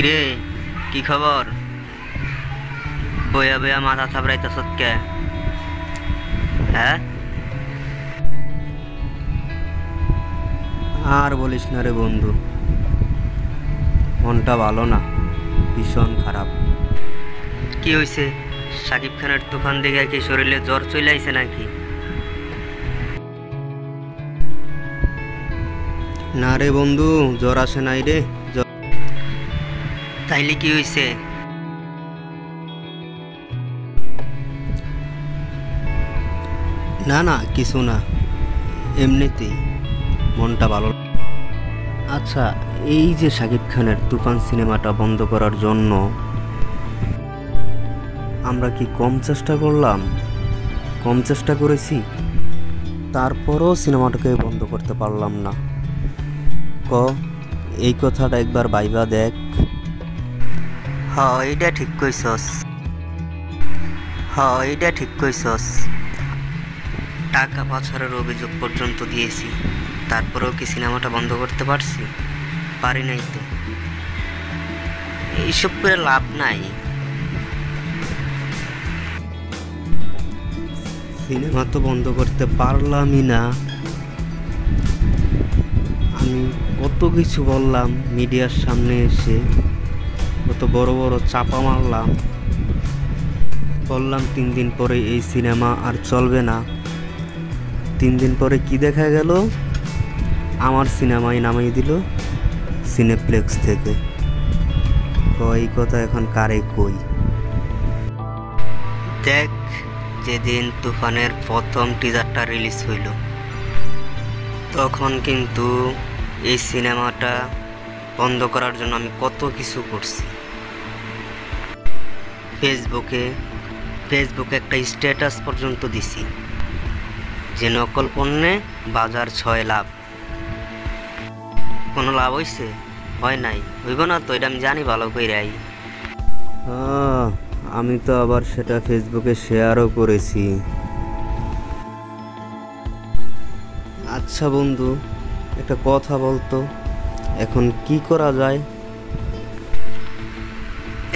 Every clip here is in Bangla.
কিরে, কি খবর? বয়া বয়া মাথা থাবড়াইতেছ কে? হ্যাঁ, আর বলিস না রে বন্ধু, মনটা ভালো না, ভীষণ খারাপ। কি হয়েছে? সাকিব খানের তুফান দেখে কি শরীরে জ্বর চলে আইছে নাকি? না রে বন্ধু, জ্বর আসে নাই রে। তাইলে কি হয়েছে? না না, কিছু না, এমনিতেই মনটা ভালো। আচ্ছা, এই যে সাকিব খানের তুফান সিনেমাটা বন্ধ করার জন্য আমরা কি কম চেষ্টা করলাম? কম চেষ্টা করেছি, তারপরও সিনেমাটাকে বন্ধ করতে পারলাম না। ক, এই কথাটা একবার ভাইবা দেখ। হ, এইটা ঠিক কইছস। এইটা ঠিক কইছস। টাকা পাচারের অভিযোগ পর্যন্ত দিয়েছি, তারপরেও কি সিনেমাটা বন্ধ করতে পারছি? পারি নাই তো। এইসব করে লাভ নাই। সিনেমা তো বন্ধ করতে পারলামই না। আমি কত কিছু বললাম মিডিয়ার সামনে এসে, কত বড় বড় চাপা মারলাম, বললাম 3 দিন পরে এই সিনেমা আর চলবে না। 3 দিন পরে কি দেখা গেল? আমার সিনেমাই নামিয়ে দিল সিনেপ্লেক্স থেকে। এই কথা এখন কারে কই? দেখ, যেদিন তুফানের প্রথম টিজারটা রিলিজ হইল, তখন কিন্তু এই সিনেমাটা বন্ধ করার জন্য আমি কত কিছু করছি। ফেসবুকে একটা স্ট্যাটাস পর্যন্ত দিছি যে নকল পণ্যে বাজার 6 লাভ। কোনো লাভ হইছে? হয় নাই, হইব না তো, এটা আমি জানি ভালো কইরাই। আমি তো আবার সেটা ফেসবুকে শেয়ারও করেছি। আচ্ছা বন্ধু, একটা কথা বলতো, এখন কি করা যায়?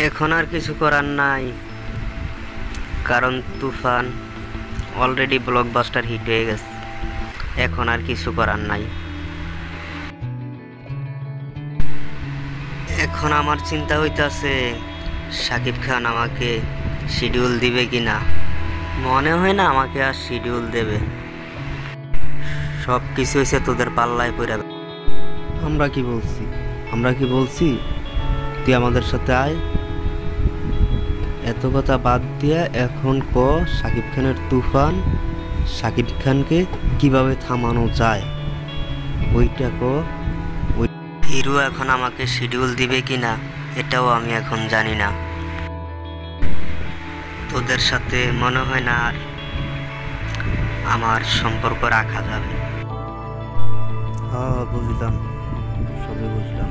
এখন আর কিছু করার নাই, কারণ তুফান অলরেডি ব্লকবাস্টার হিট হয়ে গেছে। এখন আর কিছু করার নাই। এখন আমার চিন্তা হইতাছে সাকিব খান আমাকে শিডিউল দিবে কিনা। মনে হয় না আমাকে আর শিডিউল দেবে। সব কিছু হয়েছে তোদের পাল্লায় পড়ে। আমরা কি বলছি তুই আমাদের সাথে আয়? এত কথা বাদ দিয়া এখন ক, সাকিব খানের তুফান, সাকিব খানকে কিভাবে থামানো যায় ওইটা ক। হিরো এখন আমাকে শিডিউল দিবে কিনা এটাও আমি এখন জানি না। তোদের সাথে মনে হয় না আর আমার সম্পর্ক রাখা যাবে। হ্যাঁ বুঝলাম, সবই বুঝলাম।